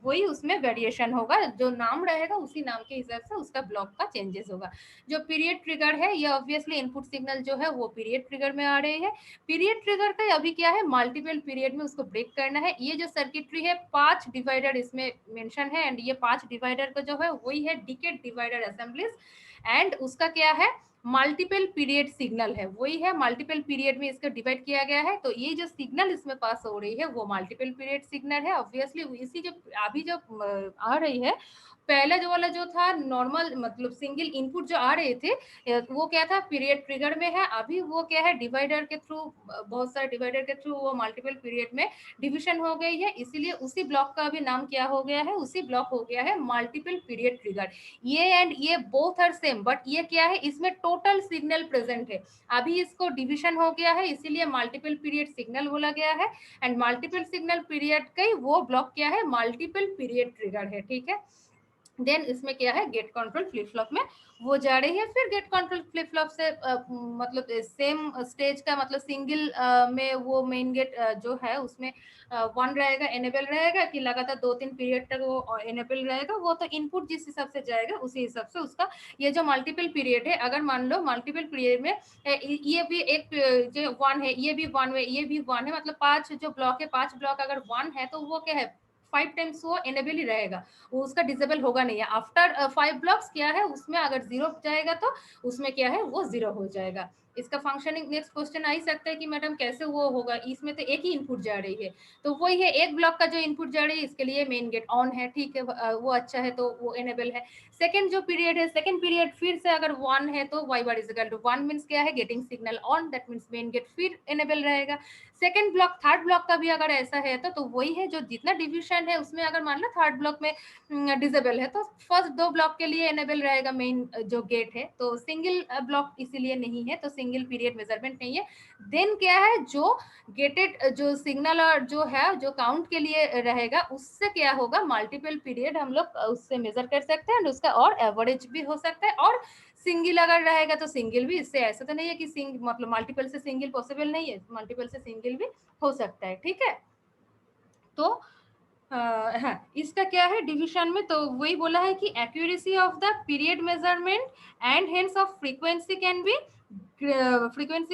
वही उसमें वेरिएशन होगा, जो नाम रहेगा उसी नाम के हिसाब से उसका ब्लॉक का चेंजेस होगा। जो पीरियड ट्रिगर है ये ऑब्वियसली इनपुट सिग्नल जो है वो पीरियड ट्रिगर में आ रही है। पीरियड ट्रिगर का अभी क्या है, मल्टीपल पीरियड में उसको ब्रेक करना है। ये जो सर्किटरी है 5 डिवाइडर इसमें मेंशन है एंड ये 5 डिवाइडर का जो है वही है डिकेड डिवाइडर असेंबलीज एंड उसका क्या है मल्टीपल पीरियड सिग्नल है, वही है मल्टीपल पीरियड में इसको डिवाइड किया गया है। तो ये जो सिग्नल इसमें पास हो रही है वो मल्टीपल पीरियड सिग्नल है। ऑब्वियसली इसी जो अभी जो आ रही है पहला जो वाला जो था नॉर्मल मतलब सिंगल इनपुट जो आ रहे थे वो क्या था पीरियड ट्रिगर में है। अभी वो क्या है डिवाइडर के थ्रू, बहुत सारे डिवाइडर के थ्रू वो मल्टीपल पीरियड में डिविजन हो गई है, इसीलिए उसी ब्लॉक का अभी नाम क्या हो गया है, उसी ब्लॉक हो गया है मल्टीपल पीरियड ट्रिगर। ये एंड ये बोथ आर सेम बट ये क्या है इसमें टोटल सिग्नल प्रेजेंट है। अभी इसको डिविजन हो गया है इसीलिए मल्टीपल पीरियड सिग्नल बोला गया है एंड मल्टीपल सिग्नल पीरियड का ही वो ब्लॉक क्या है मल्टीपल पीरियड ट्रिगर है। ठीक है, देन इसमें क्या है गेट कंट्रोल फ्लिप फ्लॉप में वो जा रही है। फिर गेट कंट्रोल फ्लिप फ्लॉप से मतलब सेम स्टेज का मतलब सिंगल में वो मेन गेट जो है उसमें 1 रहेगा, एनेबल रहेगा कि लगातार 2-3 पीरियड तक वो एनेबल रहेगा। वो तो इनपुट जिस हिसाब से जाएगा उसी हिसाब से उसका ये जो मल्टीपल पीरियड है, अगर मान लो मल्टीपल पीरियड में ये भी एक जो 1 है, ये भी 1 है, ये भी 1 है, मतलब 5 जो ब्लॉक है 5 ब्लॉक अगर 1 है तो वो क्या है 5 टाइम्स वो एनेबल ही रहेगा, वो उसका डिसेबल होगा नहीं है। आफ्टर 5 ब्लॉक्स क्या है उसमें अगर 0 जाएगा तो उसमें क्या है वो 0 हो जाएगा। इसका फंक्शनिंग नेक्स्ट क्वेश्चन आ ही सकता है कि मैडम कैसे वो होगा, इसमें तो एक ही इनपुट जा रही है। तो वही है एक ब्लॉक का जो इनपुट जा रही है इसके लिए मेन गेट ऑन है, ठीक है वो अच्छा है तो वो एनेबल है। सेकंड जो पीरियड है, सेकंड पीरियड फिर से अगर 1 है तो y bar is equal to 1 means क्या है gating signal on, that means main gate फिर एनेबल रहेगा। सेकंड ब्लॉक थर्ड ब्लॉक का भी अगर ऐसा है तो वही है जो जितना डिविजन है उसमें अगर मान लो थर्ड ब्लॉक में डिसेबल है तो फर्स्ट 2 ब्लॉक के लिए एनेबल रहेगा मेन जो गेट है। तो सिंगल ब्लॉक इसीलिए नहीं है, तो सिंगल पीरियड मेजरमेंट नहीं है। देन क्या है जो गेटेड जो सिग्नल और जो है जो काउंट के लिए रहेगा उससे क्या होगा मल्टीपल पीरियड हम लोग उससे मेजर कर सकते हैं, उसका और एवरेज भी हो सकता है। और सिंगल अगर रहेगा तो सिंगल भी, इससे ऐसा तो नहीं है कि मतलब मल्टीपल से सिंगल पॉसिबल नहीं है, मल्टीपल से सिंगल भी हो सकता है। ठीक है, तो हाँ इसका क्या है डिविजन में तो वही बोला है कि accuracy of the period measurement and hence of frequency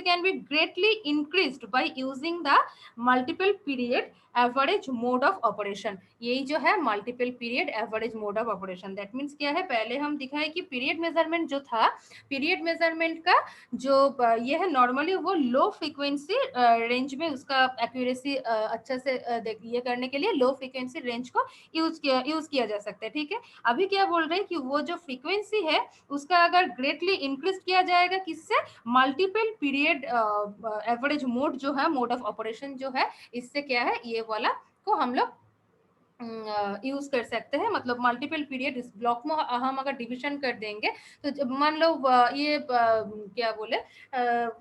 can be greatly increased by using the multiple period average mode of operation। यही जो है multiple period average mode of operation, that means क्या है पहले हम दिखाए कि पीरियड मेजरमेंट जो था, पीरियड मेजरमेंट का जो ये है नॉर्मली वो लो फ्रीक्वेंसी रेंज में उसका एक्यूरेसी अच्छा से ये करने के लिए लो फ्रीक्वेंसी रेंज को यूज किया जा सकता है। ठीक है, अभी क्या बोल रहे हैं कि वो जो फ्रीक्वेंसी है उसका अगर ग्रेटली इंक्रीज किया जाएगा किससे मल्टीपल पीरियड एवरेज मोड जो है मोड ऑफ ऑपरेशन जो है, इससे क्या है ये वाला को हम लोग यूज कर सकते हैं। मतलब मल्टीपल पीरियड इस ब्लॉक में हम अगर डिविजन कर देंगे तो जब मान लो ये क्या बोले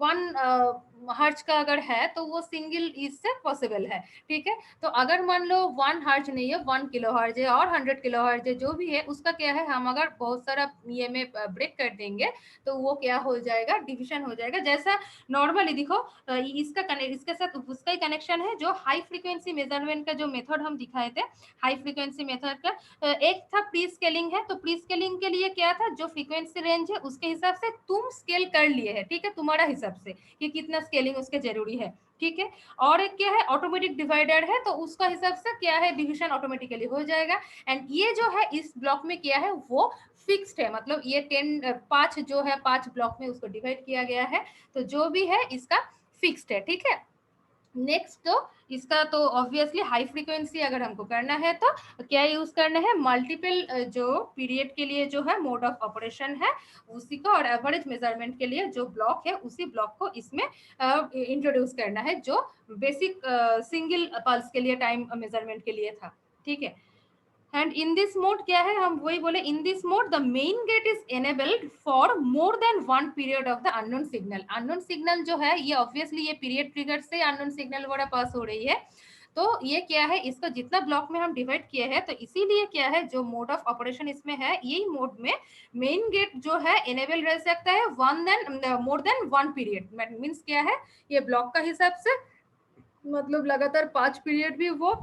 1 हर्ज का अगर है तो वो सिंगल इससे पॉसिबल है। ठीक है, तो अगर मान लो 1 हर्ज नहीं है 1 किलो हर्ज है और 100 किलो हर्ज है जो भी है उसका क्या है हम अगर बहुत सारा ये में ब्रेक कर देंगे तो वो क्या हो जाएगा डिविजन हो जाएगा। जैसा नॉर्मली देखो इसके साथ उसका ही कनेक्शन है जो हाई फ्रीक्वेंसी मेजरमेंट का जो मेथड हम दिखाए थे हाई फ्रीक्वेंसी मेथड का। एक था प्री स्केलिंग है, तो प्री स्केलिंग के लिए क्या था जो फ्रीक्वेंसी रेंज है उसके हिसाब से तुम स्केल कर लिए है, ठीक है तुम्हारा हिसाब से कि कितना स्केलिंग उसके जरूरी है। ठीक है, और एक क्या है ऑटोमेटिक डिवाइडर है तो उसका हिसाब से क्या है डिविजन ऑटोमेटिकली हो जाएगा। एंड ये जो है इस ब्लॉक में क्या है वो फिक्स्ड है, मतलब ये 5 जो है 5 ब्लॉक में उसको डिवाइड किया गया है तो जो भी है इसका फिक्स्ड है। ठीक है, नेक्स्ट तो इसका तो ऑब्वियसली हाई फ्रीक्वेंसी अगर हमको करना है तो क्या यूज करना है मल्टीपल जो पीरियड के लिए जो है मोड ऑफ ऑपरेशन है उसी का, और एवरेज मेजरमेंट के लिए जो ब्लॉक है उसी ब्लॉक को इसमें इंट्रोड्यूस करना है जो बेसिक सिंगल पल्स के लिए टाइम मेजरमेंट के लिए था। ठीक है, एंड इन दिस मोड क्या है, हम वही बोले, in this mode the main gate is enabled for more than one period of the unknown signal. Unknown signal जो है ये ऑब्वियसली ये पीरियड ट्रिगर से अननोन सिग्नल वगैरह पास हो रही है, तो ये क्या है, इसका जितना ब्लॉक में हम डिवाइड किए हैं, तो इसीलिए क्या है जो मोड ऑफ ऑपरेशन इसमें है, यही मोड में मेन गेट जो है एनेबल रह सकता है one then more than one period. Means क्या है, ये ब्लॉक का हिसाब से मतलब लगातार 5 पीरियड भी वो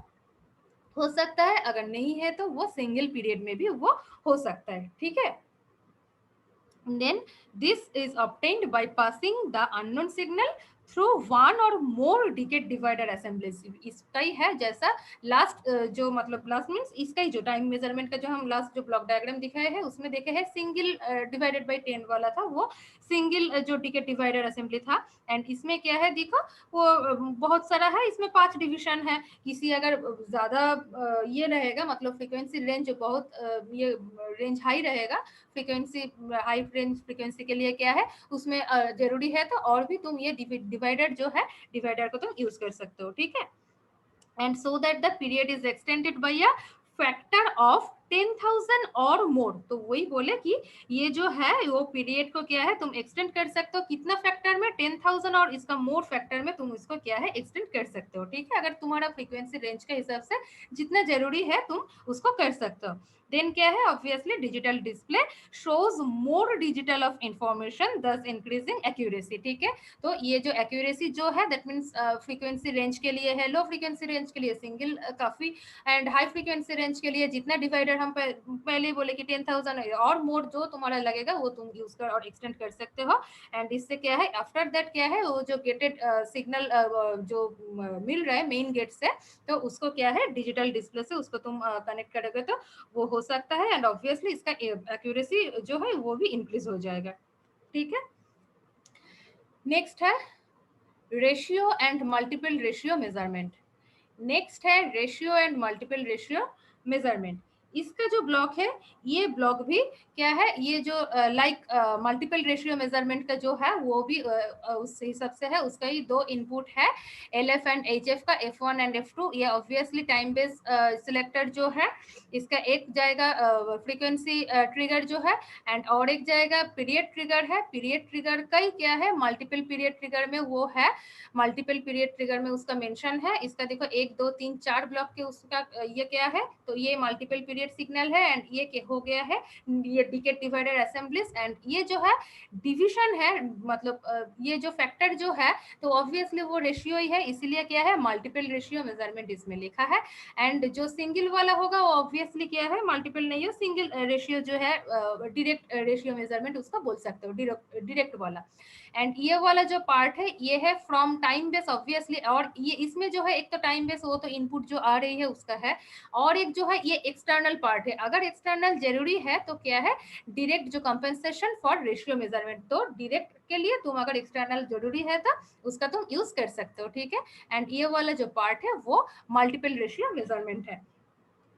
हो सकता है, अगर नहीं है तो वो सिंगल पीरियड में भी वो हो सकता है, ठीक है। Then this is obtained by passing the unknown signal through one or more decade divider assemblies। इसका ही है जैसा लास्ट जो मतलब लास्ट मीन्स इसका ही जो टाइम मेजरमेंट का जो हम लास्ट जो ब्लॉक डायग्राम दिखाए हैं उसमें देखे हैं सिंगल डिवाइडेड बाय 10 वाला था, वो सिंगल जो डिकेड डिवाइडर असेंबली था। एंड इसमें क्या है देखो, वो बहुत सारा है, इसमें 5 डिविजन है। किसी अगर ज्यादा ये रहेगा मतलब फ्रीक्वेंसी रेंज बहुत ये रेंज हाई रहेगा, फ्रीक्वेंसी हाई रेंज फ्रीक्वेंसी के लिए क्या है उसमें जरूरी है तो और भी तुम ये डिवाइडर जो है डिवाइडर को तुम यूज कर सकते हो, ठीक है। And so that the period is extended bye a factor of 10,000 और मोर। तो वही बोले कि ये जो है वो पीरियड को क्या है तुम एक्सटेंड कर सकते हो कितना फैक्टर में, 10,000 और इसका मोर फैक्टर में तुम इसको क्या है एक्सटेंड कर सकते हो, ठीक है। अगर तुम्हारा फ्रीक्वेंसी रेंज के हिसाब से जितना जरूरी है तुम उसको कर सकते हो। देन क्या है, obviously digital display shows more digital of information दस इंक्रीजिंग एक्यूरेसी, ठीक है। तो ये जो एक्यूरेसी जो है दैट मीन्स फ्रीक्वेंसी रेंज के लिए है, लो फ्रीक्वेंसी रेंज के लिए सिंगल काफी, एंड हाई फ्रीक्वेंसी रेंज के लिए जितना डिवाइडर हम पहले बोले कि 10,000 और मोर जो तुम्हारा लगेगा वो तुम यूज कर और एक्सटेंड कर सकते हो। एंड इससे क्या है आफ्टर दैट क्या है वो जो गेटेड सिग्नल जो मिल रहा है मेन गेट से, तो उसको क्या है डिजिटल डिस्प्ले से उसको तुम कनेक्ट करोगे तो वो हो सकता है। एंड ऑब्वियसली इसका एक्यूरेसी जो है वो भी इंक्रीज हो जाएगा, ठीक है। नेक्स्ट है ratio and multiple ratio measurement. Next है ratio and multiple ratio measurement. इसका जो ब्लॉक है ये ब्लॉक भी क्या है, ये जो लाइक मल्टीपल रेशियो मेजरमेंट का जो है वो भी उस हिसाब से है, उसका ही दो इनपुट है L F and H F का, F1 एंड F2। ये ऑब्वियसली टाइम बेस्ड सिलेक्टर जो है इसका एक जाएगा फ्रीक्वेंसी ट्रिगर जो है, एंड और एक जाएगा पीरियड ट्रिगर है। पीरियड ट्रिगर का ही क्या है मल्टीपल पीरियड ट्रिगर में वो है, मल्टीपल पीरियड ट्रिगर में उसका मेंशन है। इसका देखो 1 2 3 4 ब्लॉक के उसका ये क्या है, तो ये मल्टीपल पीरियड सिग्नल है। एंड ये हो गया है ये डिकेड डिवाइडर असेंबलीज। एंड ये जो है डिविजन है मतलब ये जो फैक्टर जो है तो ऑब्वियसली वो रेशियो ही है, इसीलिए क्या है मल्टीपल रेशियो मेजरमेंट इसमें लिखा है। एंड जो सिंगल वाला होगा वो ऑब्वियसली क्या है मल्टीपल नहीं है, सिंगल रेशियो जो है डायरेक्ट रेशियो मेजरमेंट उसका बोल सकते हो, डायरेक्ट वाला। एंड ये वाला जो पार्ट है ये है फ्रॉम टाइम बेस ऑब्वियसली, और ये इसमें जो है एक तो टाइम बेस वो तो इनपुट जो आ रही है उसका है, और एक जो है ये एक्सटर्नल पार्ट है। अगर एक्सटर्नल जरूरी है तो क्या है डायरेक्ट जो कंपेंसेशन फॉर रेशियो मेजरमेंट, तो डायरेक्ट के लिए तुम अगर एक्सटर्नल जरूरी है तो उसका तुम यूज कर सकते हो, ठीक है। एंड ये वाला जो पार्ट है वो मल्टीपल रेशियो मेजरमेंट है।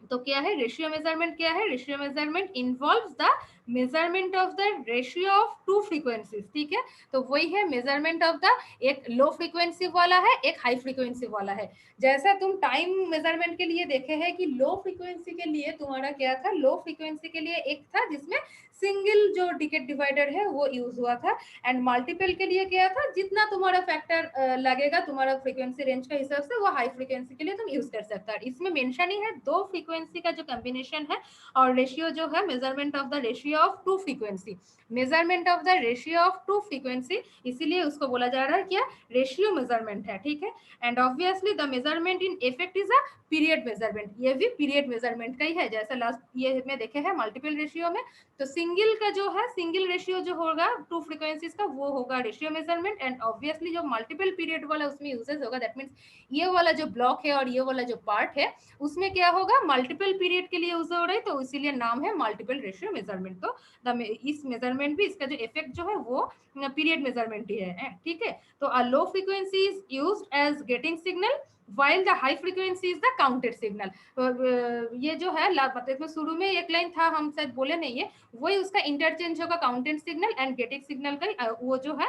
तो क्या है रेशियो मेजरमेंट, क्या है ratio measurement involves the measurement of the ratio of two frequencies, ठीक है। तो वही है मेजरमेंट ऑफ द, एक लो फ्रीक्वेंसी वाला है एक हाई फ्रीक्वेंसी वाला है। जैसा तुम टाइम मेजरमेंट के लिए देखे हैं कि लो फ्रीक्वेंसी के लिए तुम्हारा क्या था, लो फ्रीक्वेंसी के लिए एक था जिसमें सिंगल जो डिकेड डिवाइडर है वो यूज हुआ था। एंड मल्टीपल के लिए क्या था, जितना तुम्हारा फैक्टर लगेगा तुम्हारा फ्रीक्वेंसी रेंज के हिसाब से वो हाई फ्रीक्वेंसी के लिए तुम यूज कर सकते हो। इसमें मेंशन ही है दो फ्रीक्वेंसी का जो कॉम्बिनेशन है, और रेशियो जो है measurement of the ratio of two frequency, measurement of the ratio of two frequency, इसीलिए उसको बोला जा रहा है क्या रेशियो मेजरमेंट है, ठीक है। And obviously the measurement in effect is a period measurement, ये भी पीरियड मेजरमेंट का ही है, जैसा लास्ट ये में देखे हैं मल्टीपल रेशियो में। तो सिंगल का जो है सिंगल रेशियो जो होगा टू फ्रीक्वेंसीज का वो होगा रेशियो मेजरमेंट। एंड ऑब्वियसली जो मल्टीपल पीरियड वाला उसमें यूजेस होगा, दैट मीन्स ये वाला जो ब्लॉक है और ये वाला जो पार्ट है उसमें क्या होगा मल्टीपल पीरियड के लिए यूज हो रहा है, तो इसीलिए नाम है मल्टीपल रेशियो मेजरमेंट। तो इस मेजरमेंट भी इसका जो इफेक्ट जो है वो पीरियड मेजरमेंट ही है, ठीक है। तो a low frequency is used as gating signal while the high frequency is the counted signal। ये जो है मतलब शुरू में एक लाइन था हम शायद बोले नहीं है, वही उसका इंटरचेंज होगा counted signal and getting signal का वो जो है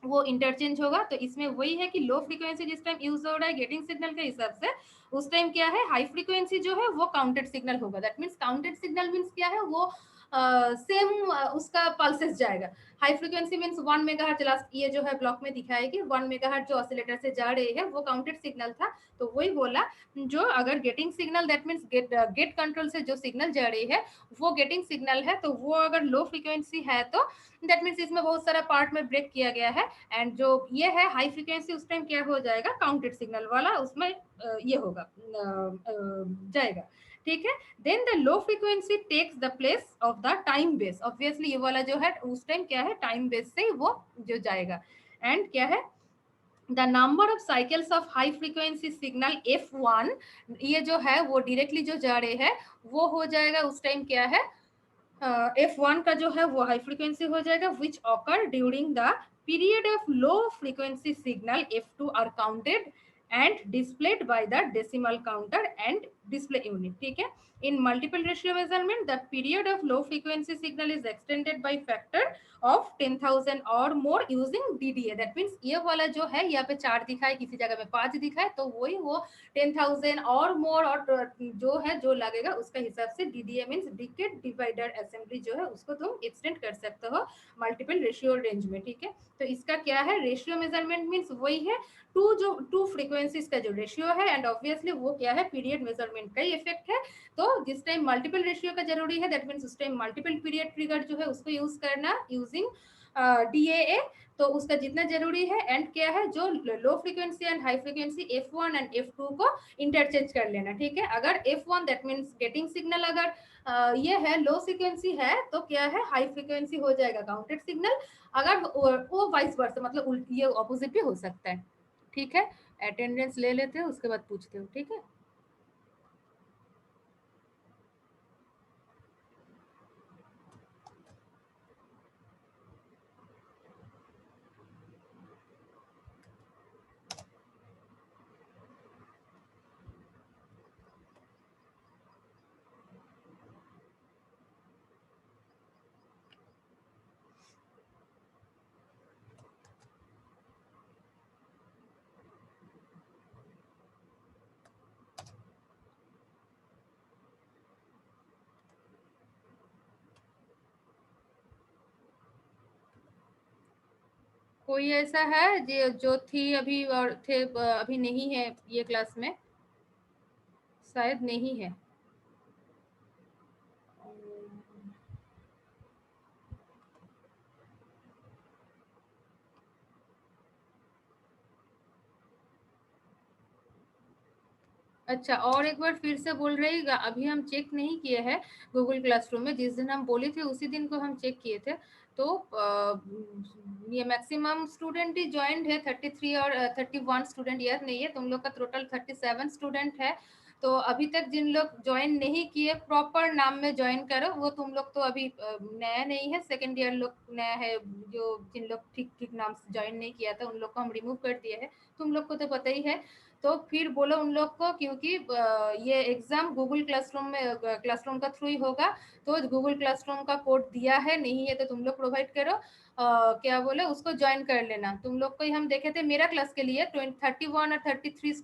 वो इंटरचेंज होगा। तो इसमें वही है कि लो फ्रीक्वेंसी जिस टाइम यूज हो रहा है गेटिंग सिग्नल के हिसाब से, उस टाइम क्या है हाई फ्रीक्वेंसी जो है वो काउंटेड सिग्नल होगा। That means counted signal means क्या है, वो सेम उसका पल्सेस जाएगा। High frequency means 1 megahertz, last ये जो है ब्लॉक में दिखाया कि 1 मेगाहर्ट्ज जो ऑसिलेटर से जा रही है वो काउंटेड सिग्नल था। तो वही बोला, जो अगर getting signal that means gate control से जो सिग्नल जा रही है वो गेटिंग सिग्नल है, तो वो अगर लो फ्रीक्वेंसी है तो दैट मीन्स इसमें बहुत सारा पार्ट में ब्रेक किया गया है। एंड जो ये है हाई फ्रीक्वेंसी, उस टाइम क्या हो जाएगा काउंटेड सिग्नल वाला, उसमें ये होगा जाएगा। ठीक है। Then the low frequency takes the place of the time base. Obviously ये वाला जो है उस टाइम क्या है टाइम बेस से वो जो जाएगा। एंड क्या है the number of cycles of high frequency signal F1, ये जो है वो डायरेक्टली जो जा रहे हैं वो हो जाएगा उस टाइम क्या है F1 का जो है वो हाई फ्रीक्वेंसी हो जाएगा, which occur during the period of low frequency signal F2 are counted and displayed by the decimal counter and display unit. ठीक है। In multiple ratio measurement the period of low frequency signal is extended by factor of 10,000 और more using DDA। That means ये वाला जो है यहाँ पे 4 दिखाए, किसी जगह में 5 दिखाए, तो वही वो 10,000 और मोर और जो है जो लगेगा उसका हिसाब से DDA means decade divider assembly जो है उसको तुम एक्सटेंड कर सकते हो मल्टीपल रेशियो रेंज में। ठीक है। तो इसका क्या है रेशियो मेजरमेंट मीन्स वही है टू फ्रीक्वेंसीज का जो रेशियो है, एंड ऑब्वियसली वो क्या है पीरियड मेजरमेंट का ही इफेक्ट है। तो जिस टाइम मल्टीपल रेशियो का जरूरी है दैट मीन्स उस टाइम मल्टीपल पीरियड ट्रिगर जो है उसको यूज करना यूजिंग DAA, तो उसका जितना जरूरी है। एंड क्या है जो low frequency and high frequency F1 and F2 को इंटरचेंज कर लेना। ठीक है। अगर F1 that means getting signal अगर ये है लो फ्रीक्वेंसी है तो क्या है हाई फ्रीक्वेंसी हो जाएगा काउंटेड सिग्नल। अगर वो वाइस वर्सा मतलब ये ऑपोजिट भी हो सकता है। ठीक है। अटेंडेंस ले लेते हो उसके बाद पूछते हो। ठीक है। कोई ऐसा है जो थी अभी और थे अभी नहीं है ये क्लास में? शायद नहीं है। अच्छा, और एक बार फिर से बोल रही, अभी हम चेक नहीं किए हैं गूगल क्लासरूम में, जिस दिन हम बोले थे उसी दिन को हम चेक किए थे। तो ये मैक्सिमम स्टूडेंट ही ज्वाइंट है 33 और 31 स्टूडेंट याद नहीं है, तुम लोग का टोटल 37 स्टूडेंट है। तो अभी तक जिन लोग ज्वाइन नहीं किए प्रॉपर नाम में ज्वाइन करो, वो तुम लोग तो अभी नया नहीं है, सेकेंड ईयर लोग नया है। जो जिन लोग ठीक ठीक नाम से ज्वाइन नहीं किया था उन लोग को हम रिमूव कर दिए है, तुम लोग को तो पता ही है। तो फिर बोलो उन लोग को, क्योंकि ये एग्जाम गूगल क्लासरूम में क्लासरूम का थ्रू ही होगा। तो गूगल क्लासरूम का कोड दिया है, नहीं है तो तुम लोग प्रोवाइड करो। क्या बोले उसको ज्वाइन कर लेना। तुम लोग को ही हम देखे थे मेरा क्लास के लिए 31 और 33